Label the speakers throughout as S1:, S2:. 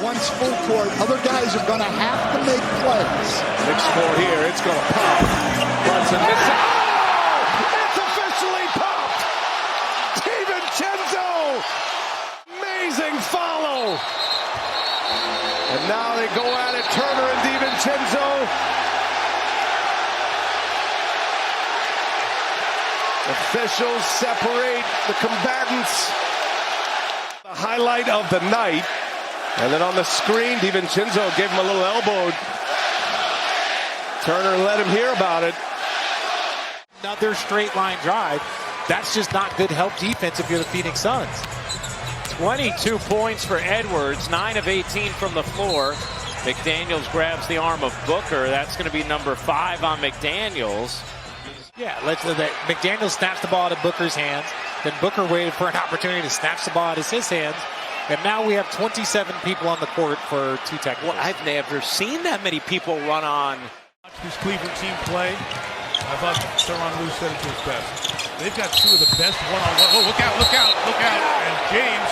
S1: once full court, other guys are going to have to make plays.
S2: Big score here. It's going to pop. Brunson misses. Oh! It's officially popped! DiVincenzo! Amazing follow! And now they go at it. Turner and DiVincenzo. Officials separate the combatants. The highlight of the night. And then on the screen, DiVincenzo gave him a little elbow. Turner let him hear about it.
S3: Another straight line drive. That's just not good help defense if you're the Phoenix Suns.
S4: 22 points for Edwards, 9 of 18 from the floor. McDaniels grabs the arm of Booker. That's going to be number 5 on McDaniels.
S3: Yeah, McDaniels snaps the ball out of Booker's hands. Then Booker waited for an opportunity to snatch the ball out of his hands. And now we have 27 people on the court for 2 technicals.
S4: Well, I've never seen that many people run on.
S5: Watch this Cleveland team play. I thought Tyronn Lue said it to his best. They've got 2 of the best one-on-one. Oh, look out, look out, look out. And James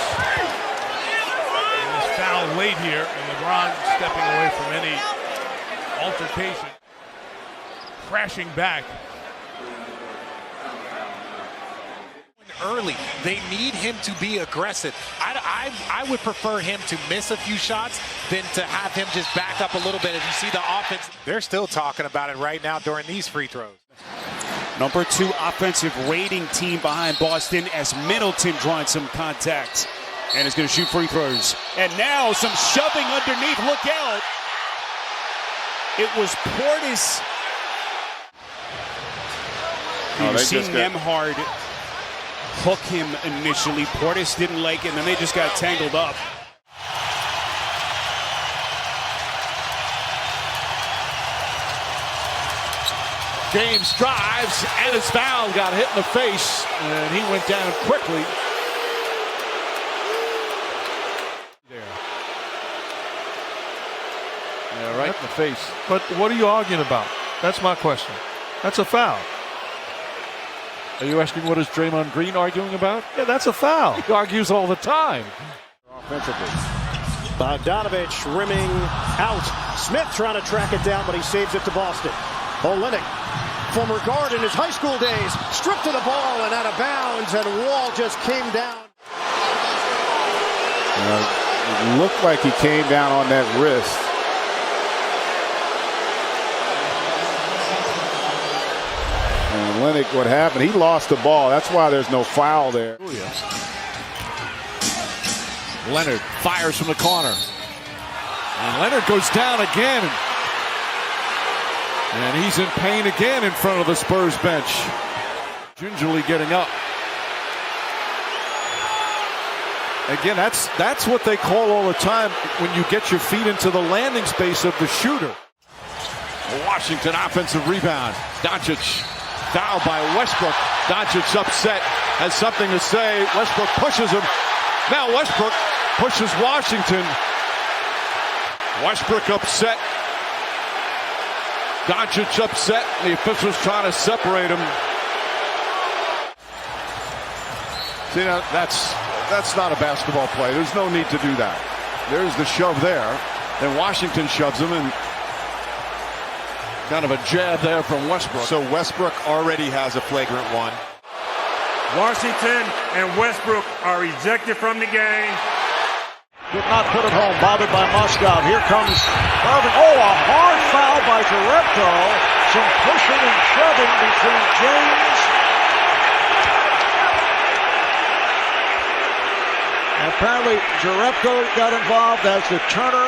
S5: is foul late here. And LeBron stepping away from any altercation. Crashing back.
S3: Early. They need him to be aggressive. I would prefer him to miss a few shots than to have him just back up a little bit. If you see the offense, they're still talking about it right now during these free throws.
S6: Number 2 offensive rating team behind Boston as Middleton drawing some contact and is going to shoot free throws. And now some shoving underneath. Look out. It was Portis. You've seen Nembhard hook him initially. Portis didn't like it, and then they just got tangled up.
S2: James drives and his foul, got hit in the face, and he went down quickly. There. Yeah, right in the face.
S5: But what are you arguing about? That's my question. That's a foul.
S2: Are you asking what is Draymond Green arguing about?
S5: Yeah, that's a foul.
S2: He argues all the time.
S7: Offensively. Bogdanovich rimming out. Smith trying to track it down, but he saves it to Boston. Olynyk, former guard in his high school days, stripped to the ball and out of bounds, and Wall just came down.
S8: It looked like he came down on that wrist. And Olynyk, what happened? He lost the ball. That's why there's no foul there.
S2: Leonard fires from the corner. And Leonard goes down again. And he's in pain again in front of the Spurs bench. Gingerly getting up. Again, that's what they call all the time when you get your feet into the landing space of the shooter. Washington offensive rebound. Doncic fouled by Westbrook. Doncic upset, has something to say. Westbrook pushes him. Now Westbrook pushes Washington. Westbrook upset. Doncic upset. The officials trying to separate him. See, now that's not a basketball play. There's no need to do that. There's the shove there. Then Washington shoves him, and kind of a jab there from Westbrook.
S9: So Westbrook already has a flagrant one.
S10: Washington and Westbrook are ejected from the game.
S7: Did not put it home, bothered by Moscow. Here comes Irving. Oh, a hard foul by Jerebko. Some pushing and shoving between James. And apparently Jerebko got involved as the Turner.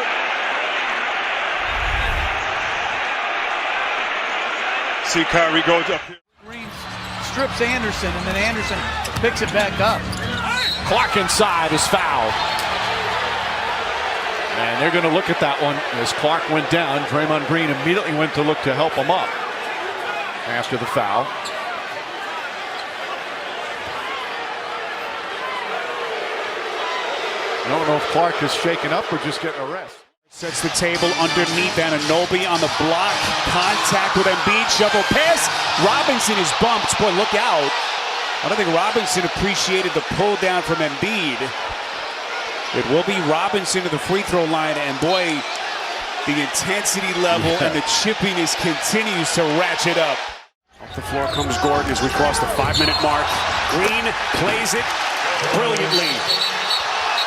S9: See Kyrie goes up here.
S11: Green strips Anderson, and then Anderson picks it back up.
S2: Clark inside is fouled. And they're going to look at that one as Clark went down. Draymond Green immediately went to look to help him up after the foul. I don't know if Clark is shaken up or just getting arrested.
S6: Sets the table underneath Anunoby on the block. Contact with Embiid. Shovel pass. Robinson is bumped. Boy, look out. I don't think Robinson appreciated the pull down from Embiid. It will be Robinson to the free throw line, and boy, the intensity level and the chippiness continues to ratchet up. Off the floor comes Gordon as we cross the 5-minute mark. Green plays it brilliantly.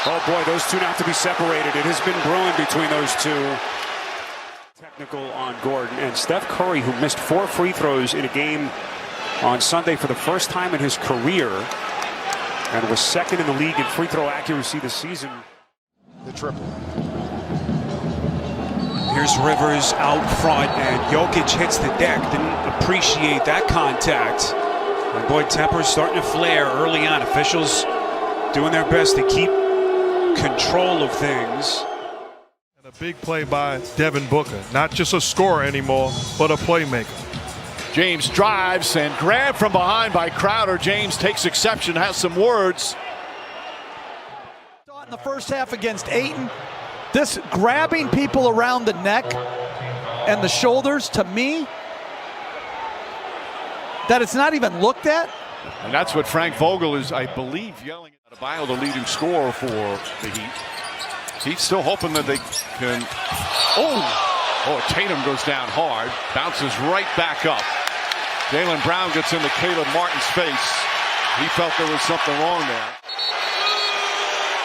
S6: Oh boy, those two now have to be separated. It has been brewing between those two. Technical on Gordon, and Steph Curry, who missed 4 free throws in a game on Sunday for the first time in his career, and was second in the league in free throw accuracy this season.
S1: The triple.
S6: Here's Rivers out front, and Jokic hits the deck. Didn't appreciate that contact. And boy, temper's starting to flare early on. Officials doing their best to keep control of things.
S5: And a big play by Devin Booker. Not just a scorer anymore, but a playmaker.
S2: James drives and grabbed from behind by Crowder. James takes exception, has some words.
S11: In the first half against Ayton, this grabbing people around the neck and the shoulders, to me, that it's not even looked at.
S2: And that's what Frank Vogel is, I believe, yelling at Adebayo, the leading scorer for the Heat. He's still hoping that they can. Oh, Tatum goes down hard, bounces right back up. Jaylen Brown gets into Caleb Martin's face. He felt there was something wrong there.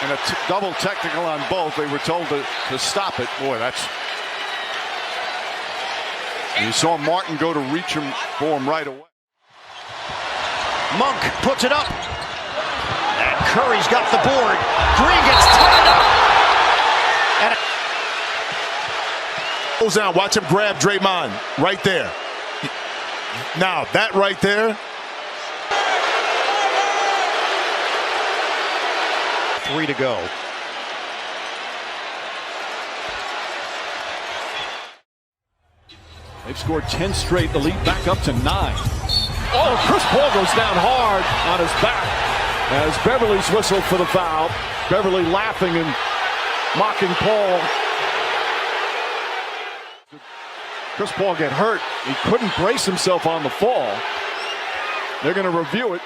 S2: And a double technical on both. They were told to stop it. Boy, that's... You saw Martin go to reach him for him right away.
S7: Monk puts it up. And Curry's got the board. Green gets tied up. And
S12: goes down. Watch him grab Draymond right there. Now, that right there.
S7: 3 to go.
S2: They've scored 10 straight. The lead back up to 9. Oh, Chris Paul goes down hard on his back as Beverley's whistled for the foul. Beverley laughing and mocking Paul. Chris Paul get hurt. He couldn't brace himself on the fall. They're going to review it.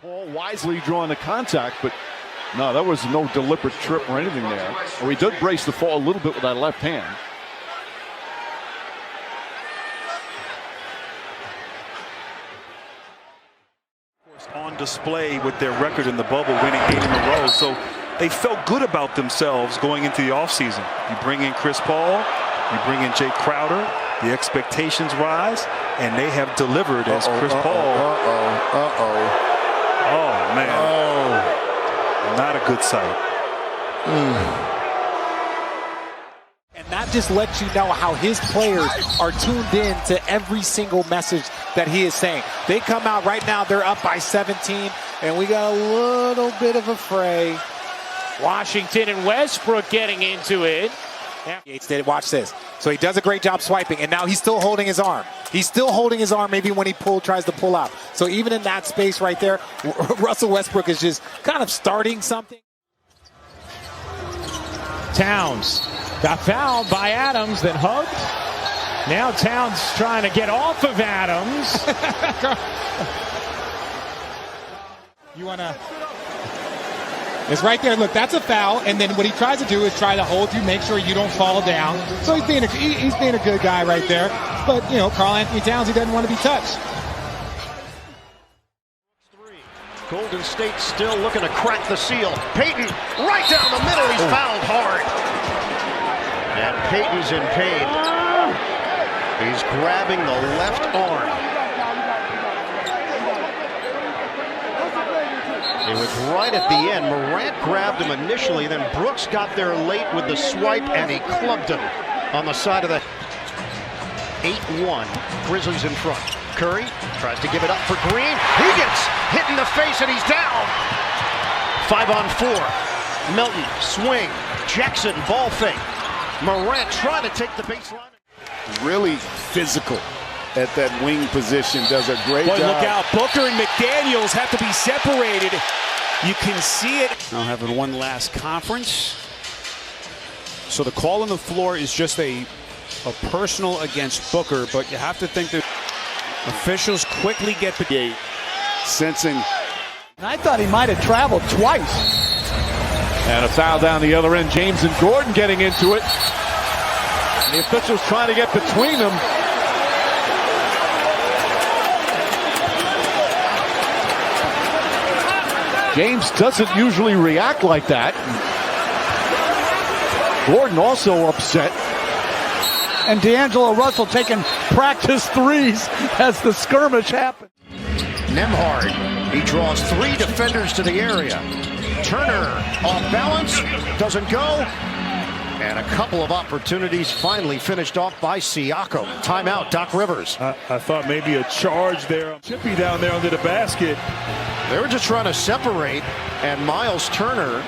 S2: Paul wisely drawing the contact, but no, that was no deliberate trip or anything there. Or he did brace the fall a little bit with that left hand.
S13: On display with their record in the bubble, winning 8 in a row. So they felt good about themselves going into the offseason. You bring in Chris Paul, you bring in Jay Crowder, the expectations rise, and they have delivered as Chris Paul. Oh, man. Not a good sight.
S3: And that just lets you know how his players are tuned in to every single message that he is saying. They come out right now, they're up by 17, and we got a little bit of a fray.
S4: Washington and Westbrook getting into it.
S3: Watch this. So he does a great job swiping, and now he's still holding his arm. He's still holding his arm maybe when he tries to pull out. So even in that space right there, Russell Westbrook is just kind of starting something.
S4: Towns got fouled by Adams, then hugged. Now Towns trying to get off of Adams.
S14: You want to... It's right there. Look, that's a foul. And then what he tries to do is try to hold you, make sure you don't fall down. So he's being a good guy right there. But, you know, Karl Anthony Towns, he doesn't want to be touched.
S7: Golden State still looking to crack the seal. Payton right down the middle. He's fouled hard. And Payton's in pain. He's grabbing the left arm. It was right at the end. Morant grabbed him initially, then Brooks got there late with the swipe, and he clubbed him on the side of the 8-1. Grizzlies in front. Curry tries to give it up for Green. He gets hit in the face, and he's down. 5-on-4. Milton, swing. Jackson, ball fake. Morant trying to take the baseline.
S8: Really physical at that wing position. Does a great job.
S6: Look out. Booker and McDaniels have to be separated. You can see it. Now having one last conference. So the call on the floor is just a personal against Booker, but you have to think that officials quickly get the gate.
S8: Sensing.
S11: And I thought he might have traveled twice.
S2: And a foul down the other end. James and Gordon getting into it. And the officials trying to get between them. James doesn't usually react like that. Gordon also upset.
S11: And D'Angelo Russell taking practice threes as the skirmish happened.
S7: Nembhard, he draws 3 defenders to the area. Turner off balance, doesn't go. And a couple of opportunities finally finished off by Siakam. Timeout, Doc Rivers.
S13: I thought maybe a charge there. Chippy down there under the basket.
S7: They were just trying to separate, and Miles Turner.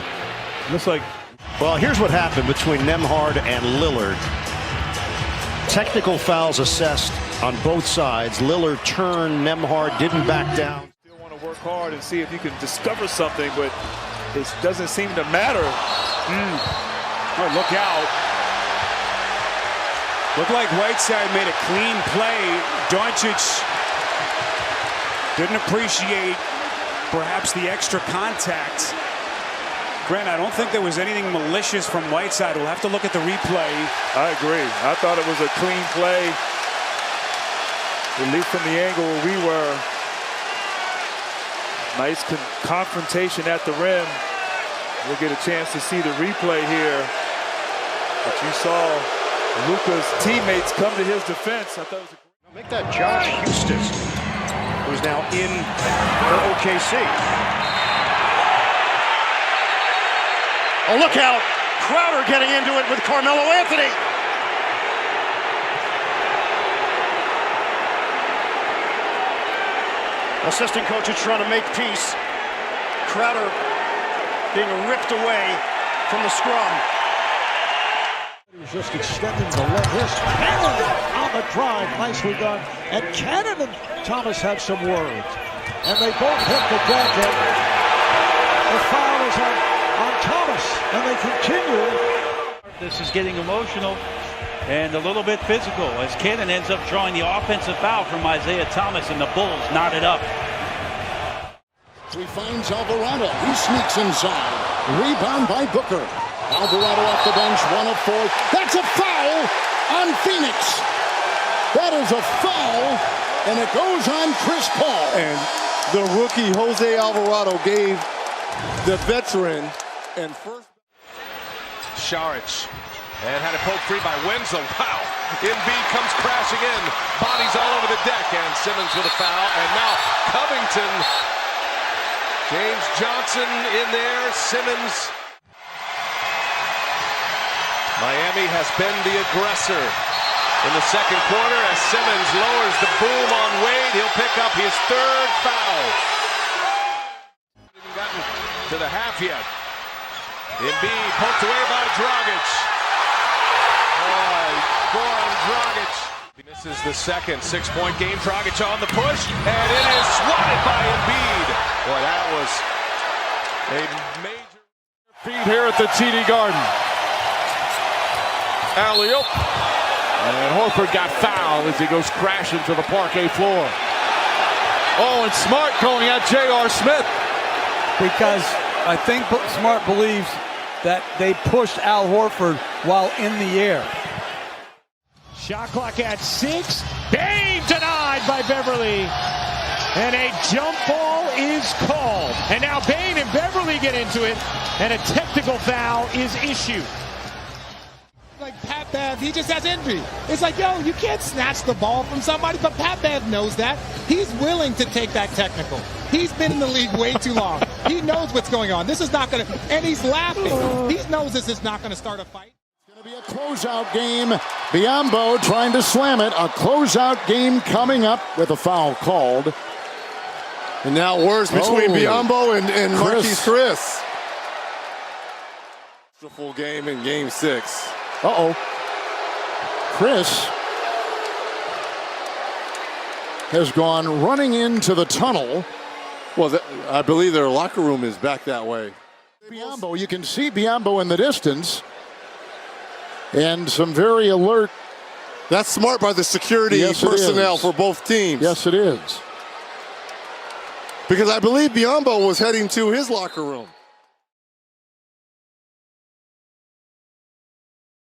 S13: Looks like.
S7: Well, here's what happened between Nembhard and Lillard. Technical fouls assessed on both sides. Lillard turned, Nembhard didn't back down.
S13: Still want to work hard and see if you can discover something, but it doesn't seem to matter.
S6: Oh, look out. Looked like Whiteside made a clean play. Doncic didn't appreciate perhaps the extra contact. Grant, I don't think there was anything malicious from Whiteside. We'll have to look at the replay.
S13: I agree. I thought it was a clean play, at least from the angle where we were. Nice confrontation at the rim. We'll get a chance to see the replay here. But you saw Luka's teammates come to his defense. I thought it was
S7: Make that Josh Houston, who's now in for OKC. Oh, look out! Crowder getting into it with Carmelo Anthony. Assistant coaches trying to make peace. Crowder being ripped away from the scrum.
S15: He's just extending the left wrist. Cannon on the drive, nicely done. And Cannon and Thomas had some words. And they both hit the deck. The foul is on Thomas, and they continue.
S16: This is getting emotional and a little bit physical as Cannon ends up drawing the offensive foul from Isaiah Thomas, and the Bulls knotted up.
S1: He finds Alvarado. He sneaks inside. Rebound by Booker. Alvarado off the bench, 1 of 4. That's a foul on Phoenix. That is a foul, and it goes on Chris Paul.
S17: And the rookie Jose Alvarado gave the veteran and first.
S18: Šarić, and had it poked free by Winslow. Wow. Embiid comes crashing in. Bodies all over the deck, and Simmons with a foul. And now Covington. James Johnson in there. Simmons. Miami has been the aggressor in the second quarter as Simmons lowers the boom on Wade. He'll pick up his 3rd foul. Hasn't gotten to the half yet. Embiid poked away by Dragic. Goran Dragic. He misses the second 6-point game. Dragic on the push, and it is swatted by Embiid. Boy, that was a major
S2: feed here at the TD Garden. Alley-oop. And Horford got fouled as he goes crashing to the parquet floor. Oh, and Smart going at J.R. Smith.
S11: Because I think Smart believes that they pushed Al Horford while in the air.
S14: Shot clock at 6. Bang denied by Beverley. And a jump ball is called. And now Bane and Beverley get into it. And a technical foul is issued. Like Pat Bev, he just has envy. It's like, yo, you can't snatch the ball from somebody, but Pat Bev knows that. He's willing to take that technical. He's been in the league way too long. He knows what's going on. This is not going to, and he's laughing. He knows this is not going to start a fight.
S1: It's going to be a closeout game. Biyombo trying to slam it. A closeout game coming up with a foul called.
S17: And now words between Biyombo and Marquise Chris. It's a full game in game 6.
S1: Uh-oh. Chris has gone running into the tunnel.
S17: Well, I believe their locker room is back that way.
S1: Biyombo, you can see Biyombo in the distance. And some very alert.
S17: That's smart by the security personnel for both teams.
S1: Yes, it is.
S17: Because I believe Biyombo was heading to his locker room.